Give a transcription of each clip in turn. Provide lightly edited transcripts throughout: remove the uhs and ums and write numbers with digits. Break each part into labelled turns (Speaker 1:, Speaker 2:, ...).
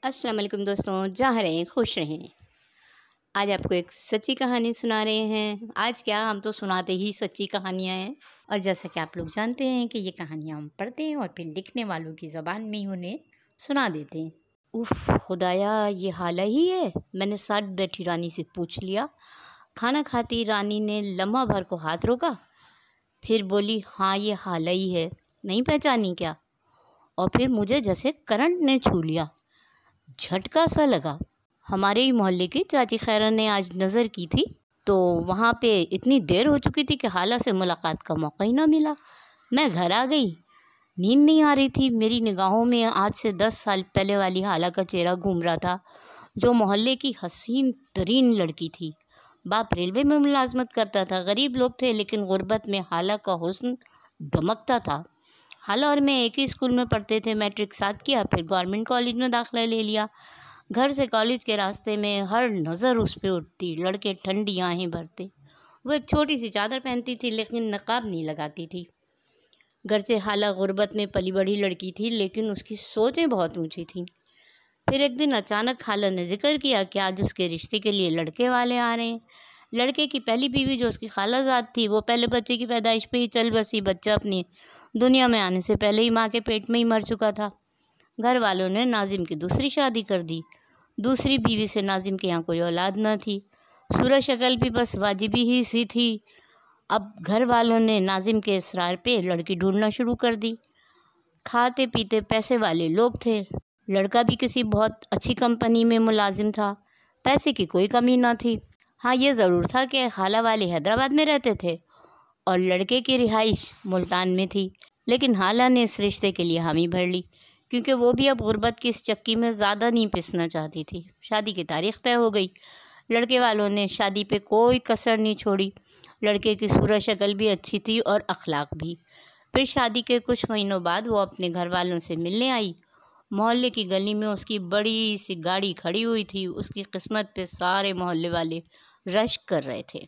Speaker 1: السلام علیکم دوستوں، جہاں رہیں خوش رہیں۔ آج آپ کو ایک سچی کہانی سنا رہے ہیں۔ آج کیا، ہم تو سناتے ہی سچی کہانیاں ہیں، اور جیسا کہ آپ لوگ جانتے ہیں کہ یہ کہانیاں ہم پڑھتے ہیں اور پھر لکھنے والوں کی زبان میں ہی انہیں سنا دیتے ہیں۔ اف خدایا، یہ حالہ ہی ہے؟ میں نے ساتھ بیٹھی رانی سے پوچھ لیا۔ کھانا کھاتی رانی نے لمحہ بھر کو ہاتھ روکا، پھر بولی، ہاں یہ حالہ ہی ہے، نہیں پہچانی کیا؟ اور پھر مجھے جیسے کرنٹ نے چھو لیا، جھٹکا سا لگا۔ ہمارے ہی محلے کی چاچی خیرہ نے آج نظر کی تھی، تو وہاں پہ اتنی دیر ہو چکی تھی کہ خالہ سے ملاقات کا موقع ہی نہ ملا۔ میں گھر آ گئی، نیند نہیں آ رہی تھی۔ میری نگاہوں میں آج سے 10 سال پہلے والی خالہ کا چہرہ گھوم رہا تھا، جو محلے کی حسین ترین لڑکی تھی۔ باپ ریلوے میں ملازمت کرتا تھا، غریب لوگ تھے، لیکن غربت میں خالہ کا حسن دمکتا تھا۔ خالہ اور میں ایک ہی اسکول میں پڑھتے تھے، میٹرک ساتھ کیا، پھر گورنمنٹ کالج میں داخلہ لے لیا۔ گھر سے کالج کے راستے میں ہر نظر اس پہ اٹھتی، لڑکے ٹھنڈی آہیں بھرتے۔ وہ ایک چھوٹی سی چادر پہنتی تھی، لیکن نقاب نہیں لگاتی تھی۔ گرچہ خالہ غربت میں پلی بڑھی لڑکی تھی، لیکن اس کی سوچیں بہت اونچی تھیں۔ پھر ایک دن اچانک خالہ نے ذکر کیا کہ آج اس کے رشتے کے لیے لڑکے والے آ رہے ہیں۔ لڑکے کی پہلی بیوی جو اس کی خالہ زاد تھی، وہ پہلے بچے کی پیدائش پہ ہی چل بسی۔ بچہ اپنی دنیا میں آنے سے پہلے ہی ماں کے پیٹ میں ہی مر چکا تھا۔ گھر والوں نے ناظم کی دوسری شادی کر دی۔ دوسری بیوی سے ناظم کے یہاں کوئی اولاد نہ تھی، صورت شکل بھی بس واجبی ہی سی تھی۔ اب گھر والوں نے ناظم کے اصرار پہ لڑکی ڈھونڈنا شروع کر دی۔ کھاتے پیتے پیسے والے لوگ تھے، لڑکا بھی کسی بہت اچھی کمپنی میں ملازم تھا، پیسے کی کوئی کمی نہ تھی۔ ہاں یہ ضرور تھا کہ خالہ والے حیدرآباد میں رہتے تھے اور لڑکے کی رہائش ملتان میں تھی، لیکن خالہ نے اس رشتے کے لیے حامی بھر لی، کیونکہ وہ بھی اب غربت کی اس چکی میں زیادہ نہیں پسنا چاہتی تھی۔ شادی کی تاریخ طے ہو گئی۔ لڑکے والوں نے شادی پہ کوئی کسر نہیں چھوڑی۔ لڑکے کی صورت شکل بھی اچھی تھی اور اخلاق بھی۔ پھر شادی کے کچھ مہینوں بعد وہ اپنے گھر والوں سے ملنے آئی۔ محلے کی گلی میں اس کی بڑی سی گاڑی کھڑی ہوئی تھی۔ اس کی قسمت پہ سارے محلے والے رشک کر رہے تھے۔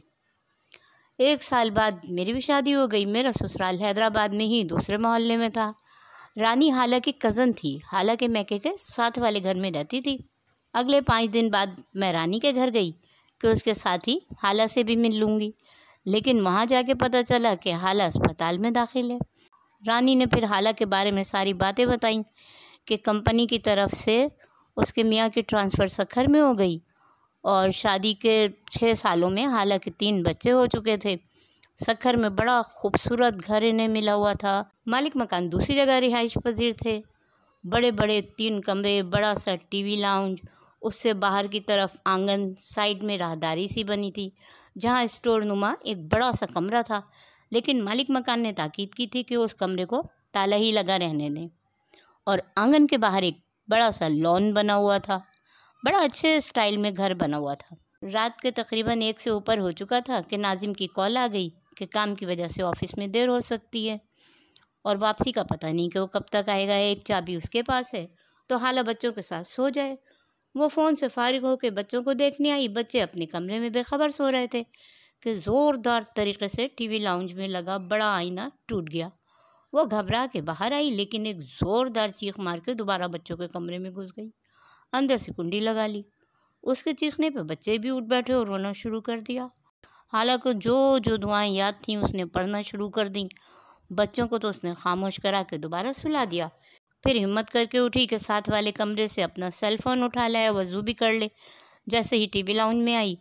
Speaker 1: 1 سال بعد میری بھی شادی ہو گئی۔ میرا سسرال حیدرآباد میں ہی دوسرے محلے میں تھا۔ رانی خالہ کی کزن تھی، خالہ کے میکے کے ساتھ والے گھر میں رہتی تھی۔ اگلے 5 دن بعد میں رانی کے گھر گئی کہ اس کے ساتھ ہی خالہ سے بھی مل لوں گی، لیکن وہاں جا کے پتہ چلا کہ خالہ اسپتال میں داخل ہے۔ رانی نے پھر خالہ کے بارے میں ساری باتیں بتائیں کہ کمپنی کی طرف سے اس کے میاں کی ٹرانسفر سکھر میں ہو گئی، اور شادی کے 6 سالوں میں خالہ کے 3 بچے ہو چکے تھے۔ سکھر میں بڑا خوبصورت گھر انہیں ملا ہوا تھا۔ مالک مکان دوسری جگہ رہائش پذیر تھے۔ بڑے بڑے 3 کمرے، بڑا سا ٹی وی لاؤنج، اس سے باہر کی طرف آنگن، سائڈ میں راہداری سی بنی تھی جہاں اسٹور نما ایک بڑا سا کمرہ تھا، لیکن مالک مکان نے تاکید کی تھی کہ اس کمرے کو تالا ہی لگا رہنے دیں۔ اور آنگن کے باہر ایک بڑا سا لان بنا ہوا تھا۔ بڑا اچھے اسٹائل میں گھر بنا ہوا تھا۔ رات کے تقریباً 1 سے اوپر ہو چکا تھا کہ ناظم کی کال آ گئی کہ کام کی وجہ سے آفس میں دیر ہو سکتی ہے اور واپسی کا پتہ نہیں کہ وہ کب تک آئے گا۔ ایک چابی اس کے پاس ہے تو خالہ بچوں کے ساتھ سو جائے۔ وہ فون سے فارغ ہو کے بچوں کو دیکھنے آئی۔ بچے اپنے کمرے میں بے خبر سو رہے تھے کہ زوردار طریقے سے ٹی وی لاؤنج میں لگا بڑا آئینہ ٹوٹ گیا۔ وہ گھبرا کے باہر آئی، لیکن ایک زوردار چیخ مار کے دوبارہ بچوں کے کمرے میں گھس گئی، اندر سے کنڈی لگا لی۔ اس کے چیخنے پہ بچے بھی اٹھ بیٹھے اور رونا شروع کر دیا۔ خالہ کو جو دعائیں یاد تھیں اس نے پڑھنا شروع کر دیں۔ بچوں کو تو اس نے خاموش کرا کے دوبارہ سلا دیا۔ پھر ہمت کر کے اٹھی کہ ساتھ والے کمرے سے اپنا سیل فون اٹھا لائے، وضو بھی کر لے۔ جیسے ہی ٹی وی لاؤنج میں آئی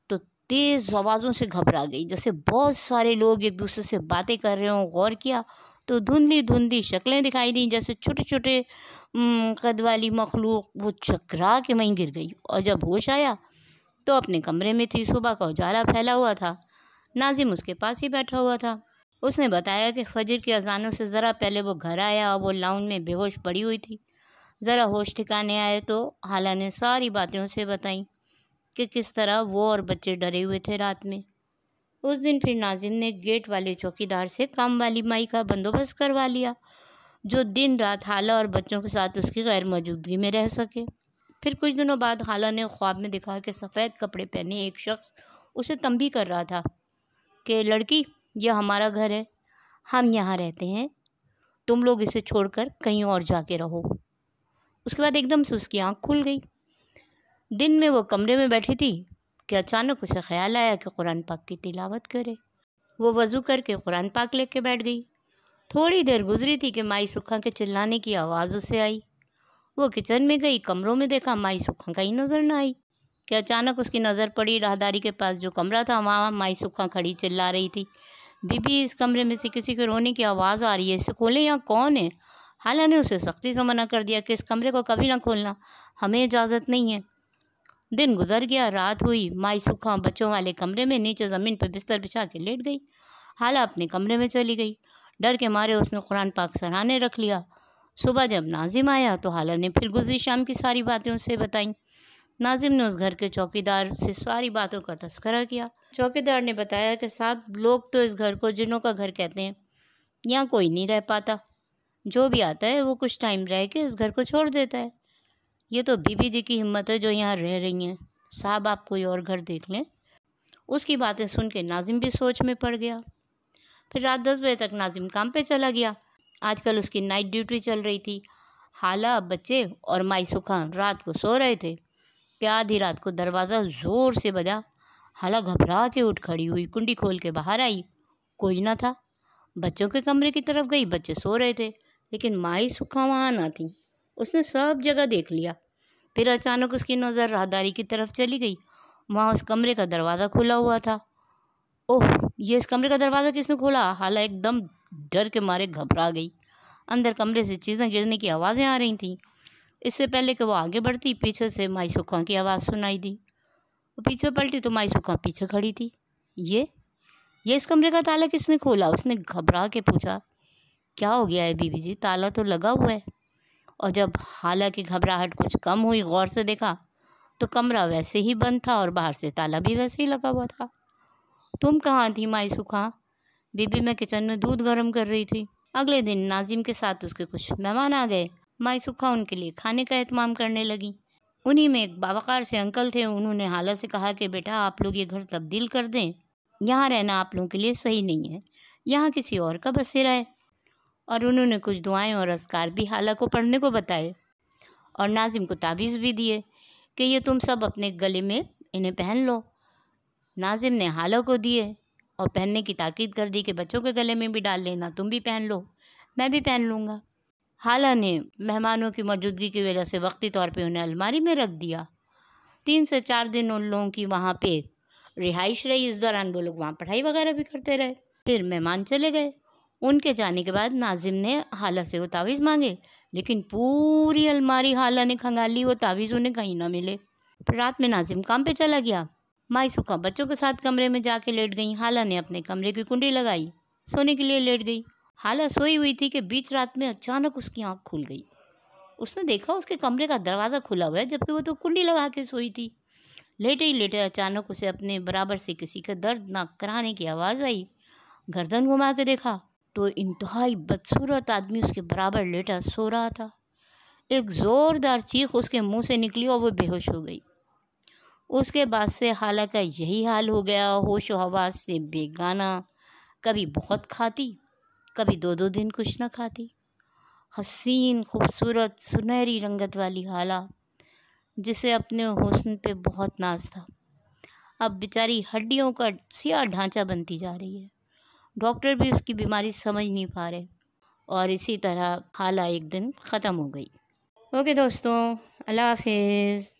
Speaker 1: تو تیز آوازوں سے گھبرا گئی، جیسے بہت سارے لوگ ایک دوسرے سے باتیں کر رہے ہوں۔ غور کیا تو دھندلی شکلیں دکھائی دیں، جیسے چھوٹے چھوٹے قد والی مخلوق۔ وہ چکرا کے وہیں گر گئی، اور جب ہوش آیا تو اپنے کمرے میں تھی۔ صبح کا اجالا پھیلا ہوا تھا۔ ناظم اس کے پاس ہی بیٹھا ہوا تھا۔ اس نے بتایا کہ فجر کی اذانوں سے ذرا پہلے وہ گھر آیا اور وہ لاؤنج میں بے ہوش پڑی ہوئی تھی۔ ذرا ہوش ٹھکانے آئے تو خالہ نے ساری باتیں اسے بتائیں کہ کس طرح وہ اور بچے ڈرے ہوئے تھے رات میں۔ اس دن پھر ناظم نے گیٹ والے چوکیدار سے کام والی مائی کا بندوبست کروا لیا، جو دن رات خالہ اور بچوں کے ساتھ اس کی غیر موجودگی میں رہ سکے۔ پھر کچھ دنوں بعد خالہ نے خواب میں دیکھا کہ سفید کپڑے پہنے ایک شخص اسے تنبیہ کر رہا تھا کہ لڑکی، یہ ہمارا گھر ہے، ہم یہاں رہتے ہیں، تم لوگ اسے چھوڑ کر کہیں اور جا کے رہو۔ اس کے بعد ایک دم سے اس کی آنکھ کھل گئی۔ دن میں وہ کمرے میں بیٹھی تھی کہ اچانک اسے خیال آیا کہ قرآن پاک کی تلاوت کرے۔ وہ وضو کر کے قرآن پاک لے کے بیٹھ گئی۔ تھوڑی دیر گزری تھی کہ مائی سکھا کے چلانے کی آواز اسے آئی۔ وہ کچن میں گئی، کمروں میں دیکھا، مائی سکھا کہیں نظر نہ آئی کہ اچانک اس کی نظر پڑی راہداری کے پاس جو کمرہ تھا، وہاں مائی سکھا کھڑی چلا رہی تھی، بی بی اس کمرے میں سے کسی کے رونے کی آواز آ رہی ہے، اسے کھولیں، یہاں کون ہے؟ حالہ نے اسے سختی سے منع کر دیا کہ اس کمرے کو کبھی نہ کھولنا، ہمیں اجازت نہیں ہے۔ دن گزر گیا، رات ہوئی، مائی سکھا بچوں والے کمرے میں نیچے زمین پر بستر بچھا کے لیٹ گئی۔ حالہ اپنے کمرے میں چلی گئی۔ ڈر کے مارے اس نے قرآن پاک سرانے رکھ لیا۔ صبح جب ناظم آیا تو حالہ نے پھر گزری شام کی ساری باتیں اسے بتائیں۔ ناظم نے اس گھر کے چوکیدار سے ساری باتوں کا تذکرہ کیا۔ چوکیدار نے بتایا کہ صاحب لوگ تو اس گھر کو جنوں کا گھر کہتے ہیں، یہاں کوئی نہیں رہ پاتا، جو بھی آتا ہے وہ کچھ ٹائم رہ کے اس گھر کو چھوڑ دیتا ہے۔ یہ تو بی بی جی کی ہمت ہے جو یہاں رہ رہی ہیں، صاحب آپ کوئی اور گھر دیکھ لیں۔ اس کی باتیں سن کے ناظم بھی سوچ میں پڑ گیا۔ پھر رات 10 بجے تک ناظم کام پہ چلا گیا۔ آج کل اس کی نائٹ ڈیوٹی چل رہی تھی۔ حالہ، بچے اور مائی سکھا رات کو سو رہے تھے کہ آدھی رات کو دروازہ زور سے بجا۔ حالہ گھبرا کے اٹھ کھڑی ہوئی، کنڈی کھول کے باہر آئی، کوئی نہ تھا۔ بچوں کے کمرے کی طرف گئی، بچے سو رہے تھے لیکن مائی سکھا وہاں نہ تھی۔ اس نے سب جگہ دیکھ لیا۔ پھر اچانک اس کی نظر راہداری کی طرف چلی گئی، وہاں اس کمرے کا دروازہ کھلا ہوا تھا۔ اوہ، یہ اس کمرے کا دروازہ کس نے کھولا؟ حالہ ایک دم ڈر کے مارے گھبرا گئی۔ اندر کمرے سے چیزیں گرنے کی آوازیں آ رہی تھیں۔ اس سے پہلے کہ وہ آگے بڑھتی، پیچھے سے مائی سکھا کی آواز سنائی دی۔ وہ پیچھے پلٹی تو مائی سکھا پیچھے کھڑی تھی۔ یہ اس کمرے کا تالا کس نے کھولا؟ اس نے گھبرا کے پوچھا۔ کیا ہو گیا ہے بی بی جی؟ تالا تو لگا ہوا ہے۔ اور جب حالہ کی گھبراہٹ کچھ کم ہوئی، غور سے دیکھا تو کمرہ ویسے ہی بند تھا اور باہر سے تالا بھی ویسے ہی لگا ہوا تھا۔ تم کہاں تھی مائی سکھا؟ بی بی میں کچن میں دودھ گرم کر رہی تھی۔ اگلے دن ناظم کے ساتھ اس کے کچھ مہمان آ گئے۔ مائی سکھا ان کے لیے کھانے کا اہتمام کرنے لگی۔ انہی میں ایک باوقار سے انکل تھے۔ انہوں نے حالہ سے کہا کہ بیٹا آپ لوگ یہ گھر تبدیل کر دیں، یہاں رہنا آپ لوگوں کے لیے صحیح نہیں ہے، یہاں کسی اور کا بسیرا ہے۔ اور انہوں نے کچھ دعائیں اور اذکار بھی حالہ کو پڑھنے کو بتائے اور ناظم کو تعویذ بھی دیے کہ یہ تم سب اپنے گلے میں انہیں پہن لو۔ ناظم نے حالہ کو دیے اور پہننے کی تاکید کر دی کہ بچوں کے گلے میں بھی ڈال لینا، تم بھی پہن لو، میں بھی پہن لوں گا۔ حالہ نے مہمانوں کی موجودگی کی وجہ سے وقتی طور پہ انہیں الماری میں رکھ دیا۔ 3 سے 4 دن ان لوگوں کی وہاں پہ رہائش رہی۔ اس دوران وہ لوگ وہاں پڑھائی وغیرہ بھی کرتے رہے۔ پھر مہمان چلے گئے۔ ان کے جانے کے بعد ناظم نے حالہ سے وہ تعویذ مانگے، لیکن پوری الماری حالہ نے کھنگال لی، وہ تعویذ انہیں کہیں نہ ملے۔ پھر رات میں ناظم کام پہ چلا گیا۔ مائی سکھا بچوں کے ساتھ کمرے میں جا کے لیٹ گئی۔ حالہ نے اپنے کمرے کی کنڈی لگائی، سونے کے لیے لیٹ گئی۔ حالہ سوئی ہوئی تھی کہ بیچ رات میں اچانک اس کی آنکھ کھل گئی۔ اس نے دیکھا اس کے کمرے کا دروازہ کھلا ہوا ہے، جبکہ وہ تو کنڈی لگا کے سوئی تھی۔ لیٹے ہی لیٹے اچانک اسے اپنے برابر سے کسی کا دردناک کرانے کی آواز آئی۔ گردن گھما کے دیکھا تو انتہائی بدصورت آدمی اس کے برابر لیٹا سو رہا تھا۔ ایک زوردار چیخ اس کے منہ سے نکلی اور وہ بے ہوش ہو گئی۔ اس کے بعد سے حالہ کا یہی حال ہو گیا، ہوش و حواس سے بیگانہ، کبھی بہت کھاتی، کبھی 2 دن کچھ نہ کھاتی۔ حسین، خوبصورت، سنہری رنگت والی حالہ، جسے اپنے حسن پہ بہت ناز تھا، اب بیچاری ہڈیوں کا سیاہ ڈھانچہ بنتی جا رہی ہے۔ ڈاکٹر بھی اس کی بیماری سمجھ نہیں پا رہے، اور اسی طرح حالہ ایک دن ختم ہو گئی۔ اوکے دوستوں، اللہ حافظ۔